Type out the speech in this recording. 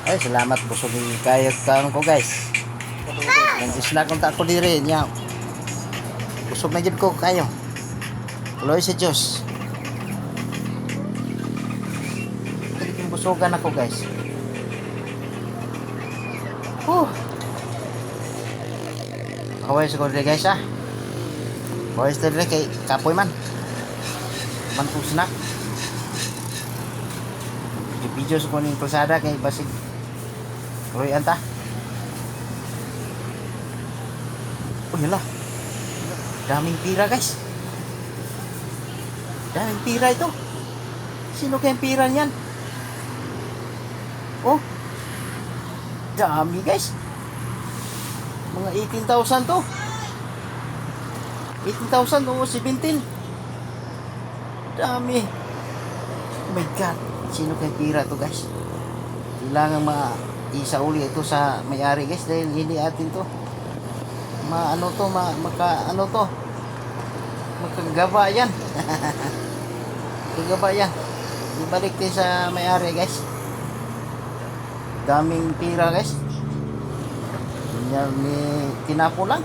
Ay, salamat busog ni kayo karon ko guys. Nang isla kong tako diri niya. Busog na gid ko kayo. Tuloy sa Diyos. Kung busogan ako guys. Kaway sa ko diri guys ah. Kaway sa diri kay kapoy man. Man ko snack. Video sa kuning pasada kay basig Roy anta. Oh yala. Daming pira guys. Daming pira ito. Sino kayang pira niyan? Oh. Dami guys. Mga 18,000 to. 18,000 o 17. Dami. Oh my God. Sino kayang pira to guys? Kailangan isauli ito sa may-ari guys dahil hindi atin to makagaba yan. Magagaba yan, ibalik din sa may-ari guys. Daming pira guys, yan ni tinapo lang.